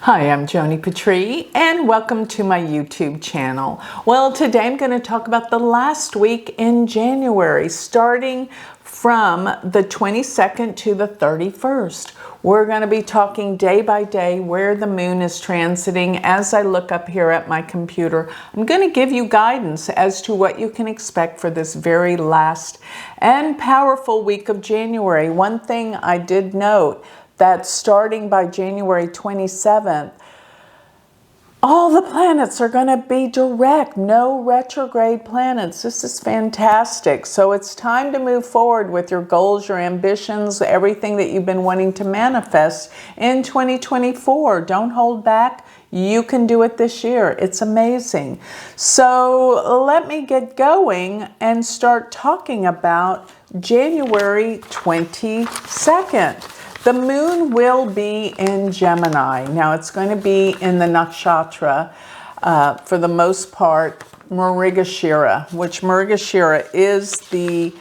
Hi, I'm Joni Patry, and welcome to my YouTube channel. Well, today I'm going to talk about the last week in January, starting from the 22nd to the 31st. We're going to be talking day by day where the moon is transiting. As I look up here at my computer, I'm going to give you guidance as to what you can expect for this very last and powerful week of January. One thing I did note, that starting by January 27th, all the planets are going to be direct, no retrograde planets. This is fantastic. So it's time to move forward with your goals, your ambitions, everything that you've been wanting to manifest in 2024. Don't hold back. You can do it this year. It's amazing. So let me get going and start talking about January 22nd. The moon will be in Gemini. Now it's going to be in the nakshatra, for the most part, Mrigashira, which Mrigashira is the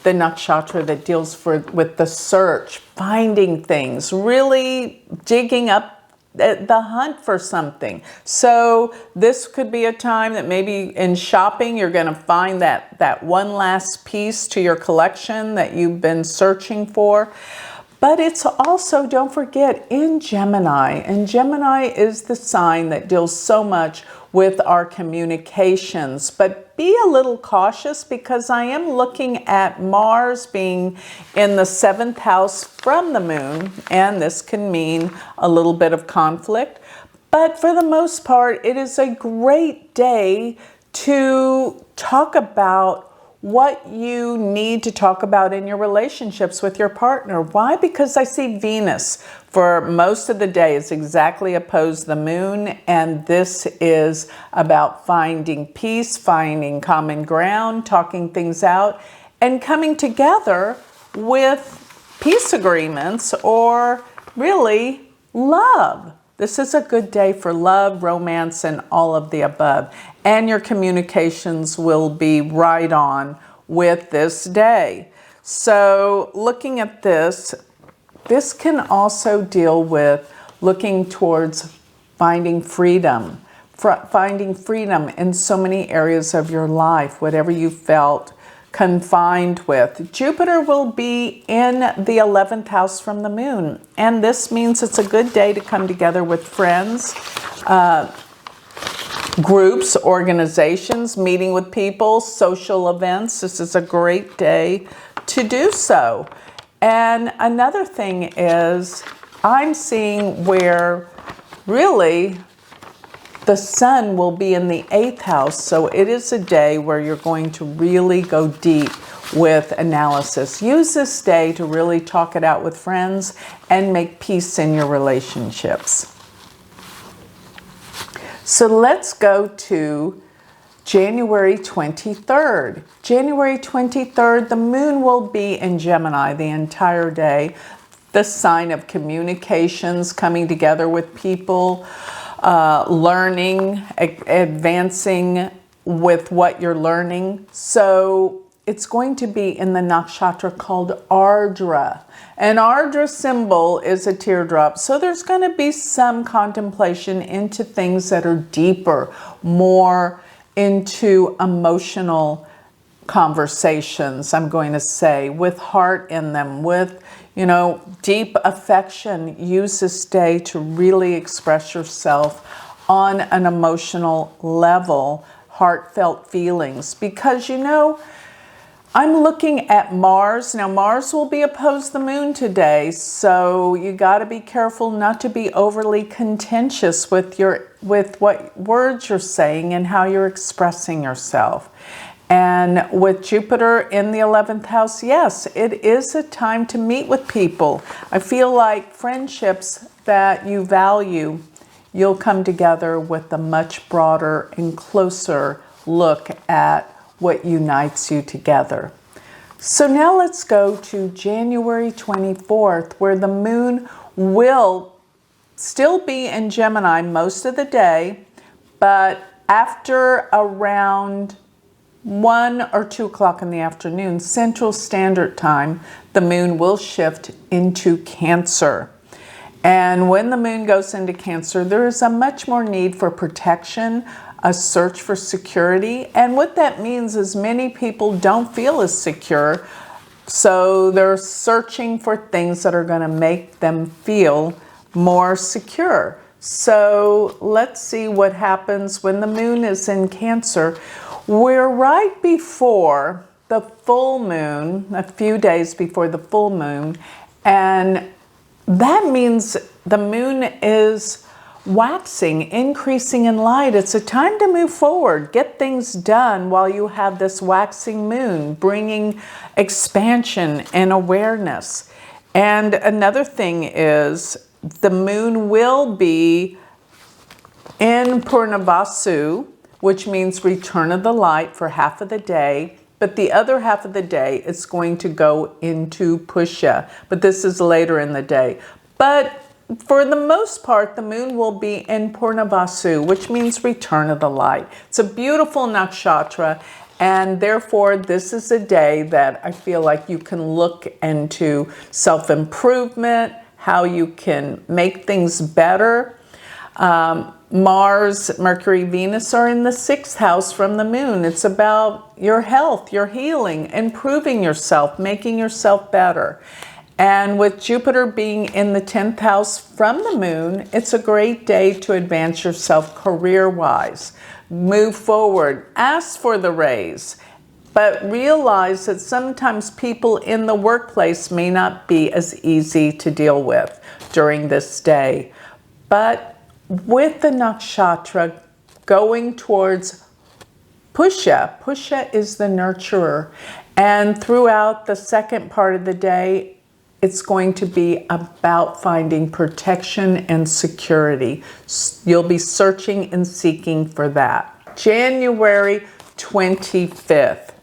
nakshatra that deals with the search, finding things, really digging up the hunt for something. So this could be a time that maybe in shopping you're going to find that one last piece to your collection that you've been searching for. But it's also, don't forget, in Gemini. And Gemini is the sign that deals so much with our communications. But be a little cautious, because I am looking at Mars being in the 7th house from the moon. And this can mean a little bit of conflict. But for the most part, it is a great day to talk about what you need to talk about in your relationships with your partner. Why? Because I see Venus for most of the day is exactly opposed to the moon, and this is about finding peace, finding common ground, talking things out, and coming together with peace agreements or really love. This is a good day for love, romance, and all of the above. And your communications will be right on with this day. So looking at this can also deal with looking towards finding freedom. Finding freedom in so many areas of your life, whatever you felt confined with. Jupiter will be in the 11th house from the moon, and this means it's a good day to come together with friends, groups, organizations, meeting with people, social events. This is a great day to do so. And another thing is, I'm seeing where really the sun will be in the 8th house, so it is a day where you're going to really go deep with analysis. Use this day to really talk it out with friends and make peace in your relationships. So let's go to January 23rd. January 23rd, the moon will be in Gemini the entire day. The sign of communications, coming together with people, learning, advancing with what you're learning. So it's going to be in the nakshatra called Ardra. An Ardra symbol is a teardrop. So there's going to be some contemplation into things that are deeper, more into emotional conversations, I'm going to say, with heart in them, with deep affection. Use this day to really express yourself on an emotional level, heartfelt feelings. Because I'm looking at Mars. Now Mars will be opposed the moon today, so you got to be careful not to be overly contentious with what words you're saying and how you're expressing yourself. And with Jupiter in the 11th house, yes, it is a time to meet with people. I feel like friendships that you value, you'll come together with a much broader and closer look at what unites you together. So now let's go to January 24th, where the moon will still be in Gemini most of the day, but after around 1 or 2 o'clock in the afternoon, Central Standard Time, the moon will shift into Cancer. And when the moon goes into Cancer, there is a much more need for protection, a search for security. And what that means is many people don't feel as secure, so they're searching for things that are going to make them feel more secure. So let's see what happens when the moon is in Cancer. We're right before the full moon, a few days before the full moon, and that means the moon is waxing, increasing in light. It's a time to move forward, get things done while you have this waxing moon, bringing expansion and awareness. And another thing is the moon will be in Purnavasu, which means return of the light for half of the day. But the other half of the day is going to go into Pusha. But this is later in the day. But for the most part, the moon will be in Purnavasu, which means return of the light. It's a beautiful nakshatra. And therefore, this is a day that I feel like you can look into self-improvement, how you can make things better. Mars, Mercury, Venus are in the 6th house from the moon. It's about your health, your healing, improving yourself, making yourself better. And with Jupiter being in the 10th house from the moon, it's a great day to advance yourself career-wise. Move forward, ask for the raise, but realize that sometimes people in the workplace may not be as easy to deal with during this day. But with the nakshatra going towards Pusha, Pusha is the nurturer. And throughout the second part of the day, it's going to be about finding protection and security. You'll be searching and seeking for that. January 25th.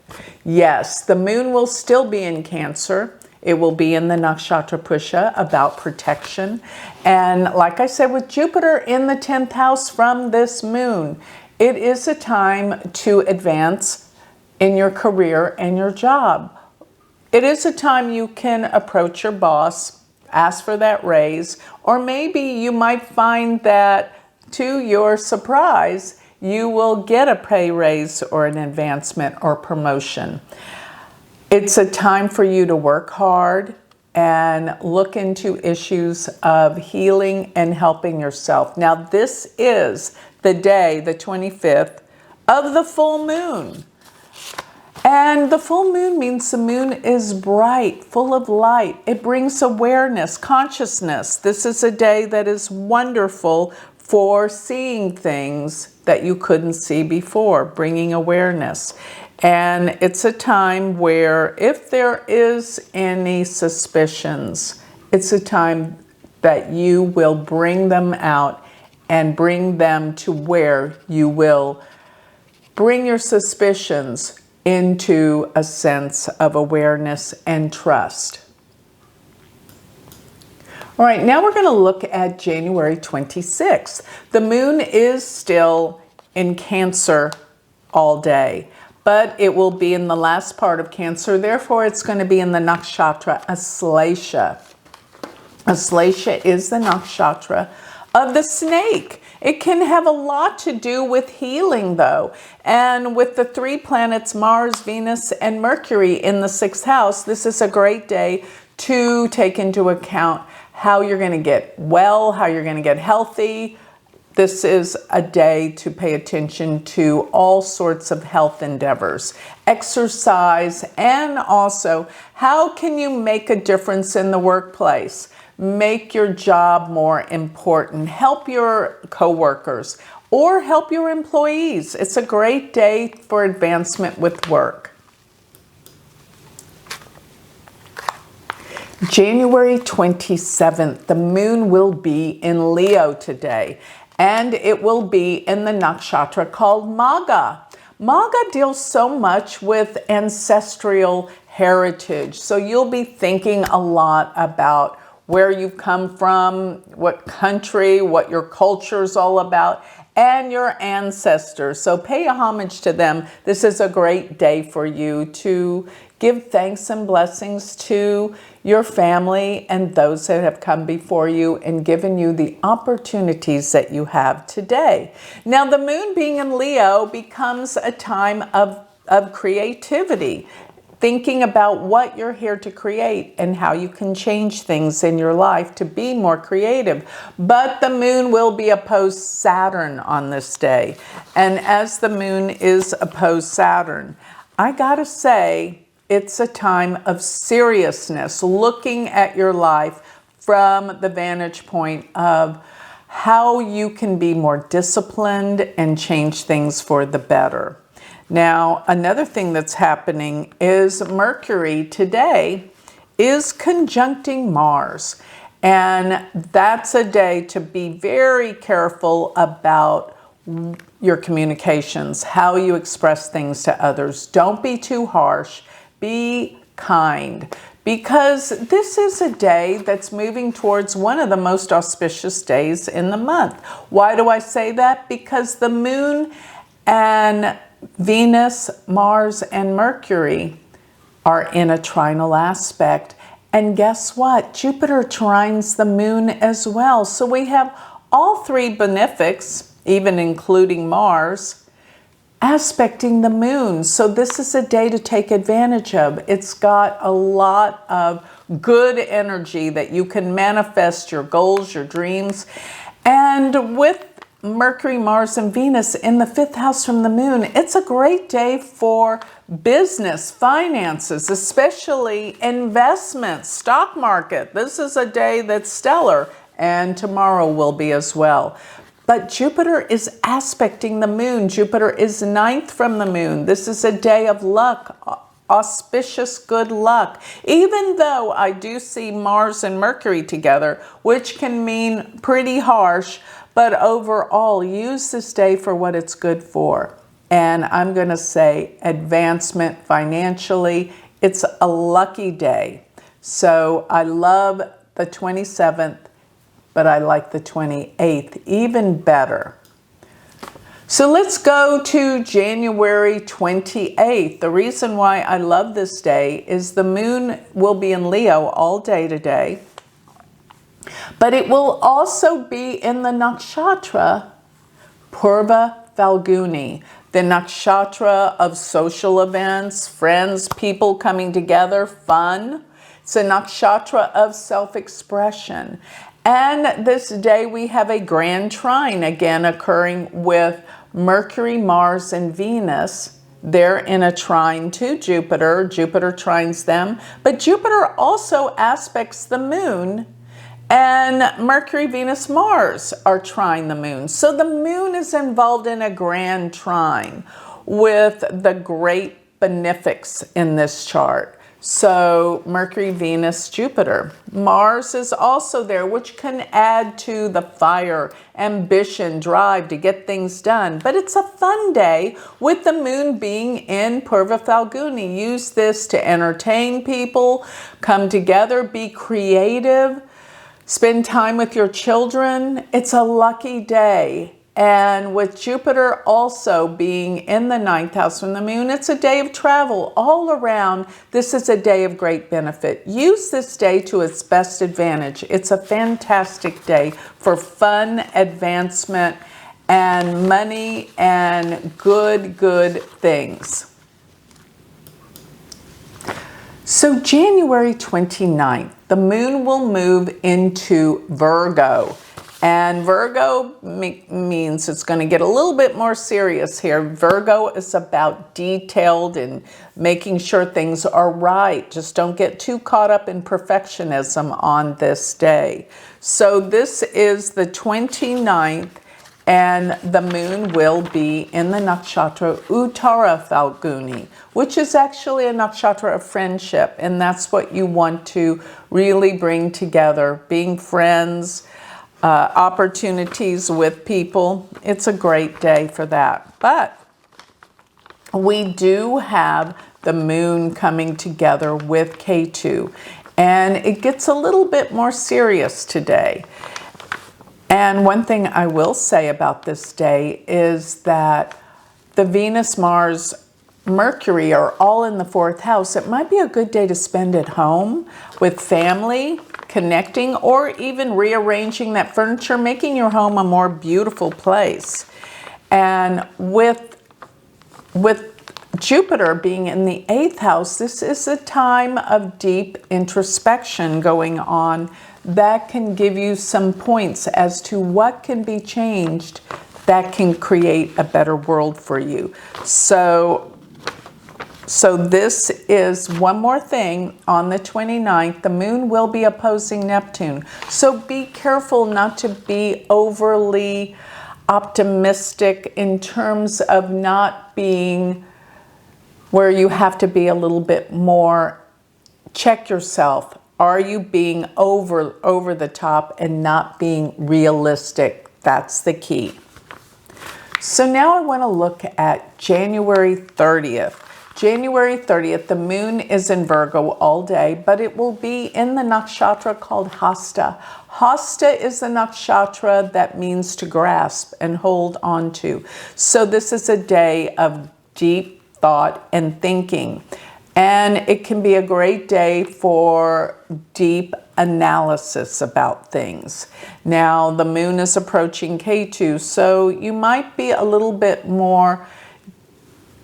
Yes, the moon will still be in Cancer. It will be in the nakshatra Pusha, about protection. And like I said, with Jupiter in the 10th house from this moon, it is a time to advance in your career and your job. It is a time you can approach your boss, ask for that raise, or maybe you might find that, to your surprise, you will get a pay raise or an advancement or promotion. It's a time for you to work hard and look into issues of healing and helping yourself. Now, this is the day, the 25th, of the full moon. And the full moon means the moon is bright, full of light. It brings awareness, consciousness. This is a day that is wonderful for seeing things that you couldn't see before, bringing awareness. And it's a time where if there is any suspicions, it's a time that you will bring them out and bring them to where you will bring your suspicions into a sense of awareness and trust. All right, now we're going to look at January 26th. The moon is still in Cancer all day, but it will be in the last part of Cancer. Therefore, it's going to be in the nakshatra Aslesha. Aslesha is the nakshatra of the snake. It can have a lot to do with healing, though. And with the 3 planets, Mars, Venus, and Mercury in the 6th house, this is a great day to take into account how you're going to get well, how you're going to get healthy. This is a day to pay attention to all sorts of health endeavors, exercise, and also how can you make a difference in the workplace? Make your job more important, help your coworkers, or help your employees. It's a great day for advancement with work. January 27th, the moon will be in Leo today, and it will be in the nakshatra called Magha. Magha deals so much with ancestral heritage, so you'll be thinking a lot about where you've come from, what country, what your culture is all about, and your ancestors. So pay homage to them. This is a great day for you to Give thanks and blessings to your family and those that have come before you and given you the opportunities that you have today. Now, the moon being in Leo becomes a time of creativity, thinking about what you're here to create and how you can change things in your life to be more creative. But the moon will be opposed Saturn on this day. And as the moon is opposed Saturn, I gotta say, it's a time of seriousness, looking at your life from the vantage point of how you can be more disciplined and change things for the better. Now, another thing that's happening is Mercury today is conjuncting Mars. And that's a day to be very careful about your communications, how you express things to others. Don't be too harsh. Be kind, because this is a day that's moving towards one of the most auspicious days in the month. Why do I say that? Because the moon and Venus, Mars, and Mercury are in a trinal aspect. And guess what? Jupiter trines the moon as well. So we have all three benefics, even including Mars, aspecting the moon. So this is a day to take advantage of. It's got a lot of good energy that you can manifest your goals, your dreams. And with Mercury, Mars, and Venus in the 5th house from the moon, it's a great day for business, finances, especially investments, stock market. This is a day that's stellar, and tomorrow will be as well. But Jupiter is aspecting the moon. Jupiter is 9th from the moon. This is a day of luck, auspicious good luck. Even though I do see Mars and Mercury together, which can mean pretty harsh, but overall, use this day for what it's good for. And I'm going to say advancement financially. It's a lucky day. So I love the 27th. But I like the 28th even better. So let's go to January 28th. The reason why I love this day is the moon will be in Leo all day today, but it will also be in the nakshatra Purva Falguni, the nakshatra of social events, friends, people coming together, fun. It's a nakshatra of self-expression. And this day we have a grand trine again occurring with Mercury, Mars, and Venus. They're in a trine to Jupiter. Jupiter trines them. But Jupiter also aspects the moon. And Mercury, Venus, Mars are trine the moon. So the moon is involved in a grand trine with the great benefics in this chart. So Mercury, Venus, Jupiter. Mars is also there, which can add to the fire, ambition, drive to get things done. But it's a fun day with the moon being in Purva Falguni. Use this to entertain people, come together, be creative, spend time with your children. It's a lucky day. And with Jupiter also being in the 9th house from the moon, it's a day of travel all around. This is a day of great benefit. Use this day to its best advantage. It's a fantastic day for fun, advancement, and money and good things. So January 29th, the moon will move into Virgo. And Virgo means it's going to get a little bit more serious here. Virgo is about detailed and making sure things are right. Just don't get too caught up in perfectionism on this day. So this is the 29th, and the moon will be in the nakshatra Uttara Falguni, which is actually a nakshatra of friendship. And that's what you want to really bring together, being friends, opportunities with people. It's a great day for that. But we do have the moon coming together with Ketu, and it gets a little bit more serious today. And one thing I will say about this day is that the Venus-Mars Mercury are all in the 4th house, it might be a good day to spend at home with family, connecting, or even rearranging that furniture, making your home a more beautiful place. And with Jupiter being in the 8th house, this is a time of deep introspection going on that can give you some points as to what can be changed that can create a better world for you. So this is one more thing. On the 29th, the moon will be opposing Neptune. So be careful not to be overly optimistic in terms of not being where you have to be a little bit more. Check yourself. Are you being over the top and not being realistic? That's the key. So now I want to look at January 30th. January 30th, the moon is in Virgo all day, but it will be in the nakshatra called Hasta. Hasta is the nakshatra that means to grasp and hold on to. So this is a day of deep thought and thinking. And it can be a great day for deep analysis about things. Now, the moon is approaching Ketu, so you might be a little bit more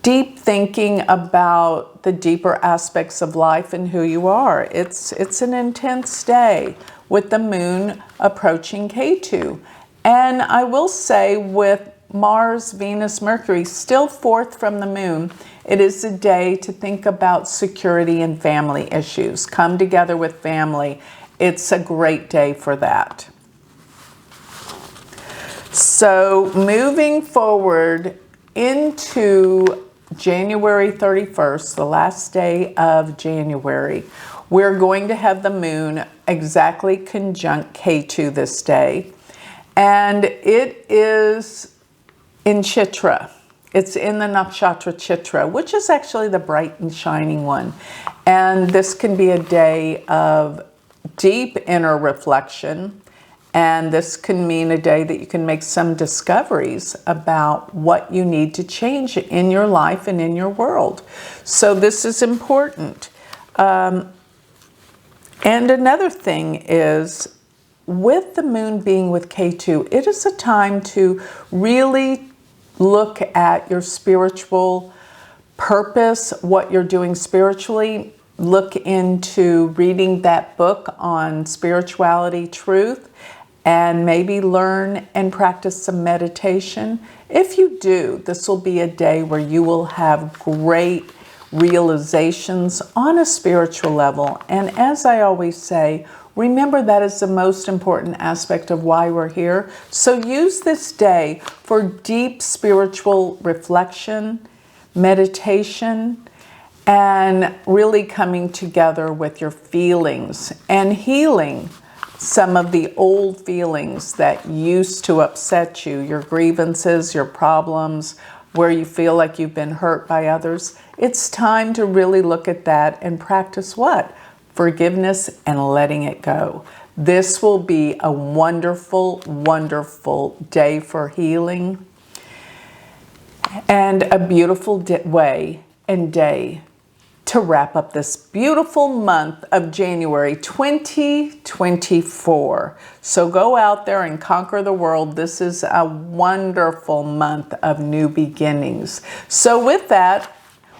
deep thinking about the deeper aspects of life and who you are. It's an intense day with the moon approaching Ketu. And I will say, with Mars, Venus, Mercury still 4th from the moon, it is a day to think about security and family issues. Come together with family. It's a great day for that. So moving forward into January 31st, the last day of January, we're going to have the moon exactly conjunct Ketu this day. And it is in Chitra. It's in the nakshatra Chitra, which is actually the bright and shining one. And this can be a day of deep inner reflection. And this can mean a day that you can make some discoveries about what you need to change in your life and in your world. So this is important. And another thing is, with the moon being with Ketu, it is a time to really look at your spiritual purpose, what you're doing spiritually. Look into reading that book on spirituality, truth, and maybe learn and practice some meditation. If you do, this will be a day where you will have great realizations on a spiritual level. And as I always say, remember that is the most important aspect of why we're here. So use this day for deep spiritual reflection, meditation, and really coming together with your feelings and healing some of the old feelings that used to upset you, your grievances, your problems, where you feel like you've been hurt by others. It's time to really look at that and practice what? Forgiveness and letting it go. This will be a wonderful, wonderful day for healing and a beautiful way and day to wrap up this beautiful month of January 2024. So go out there and conquer the world. This is a wonderful month of new beginnings. So with that,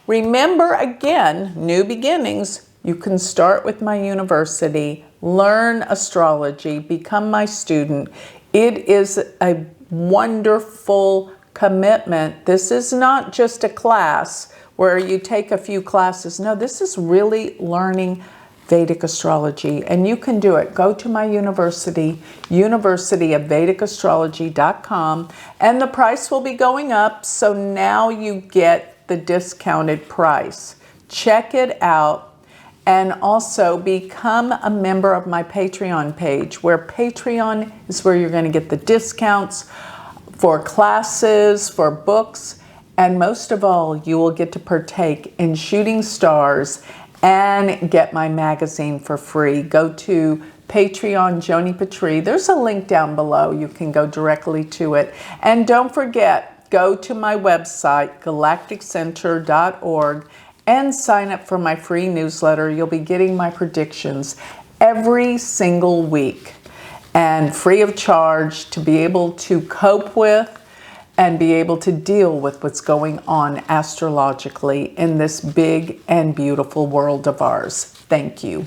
remember again, new beginnings. You can start with my university, learn astrology, become my student. It is a wonderful commitment. This is not just a class where you take a few classes. No, this is really learning Vedic astrology, and you can do it. Go to my university, universityofvedicastrology.com, and the price will be going up, so now you get the discounted price. Check it out, and also become a member of my Patreon page, where Patreon is where you're going to get the discounts for classes, for books, and most of all, you will get to partake in Shooting Stars and get my magazine for free. Go to Patreon, Joni Patry. There's a link down below. You can go directly to it. And don't forget, go to my website, galacticcenter.org, and sign up for my free newsletter. You'll be getting my predictions every single week and free of charge to be able to cope with and be able to deal with what's going on astrologically in this big and beautiful world of ours. Thank you.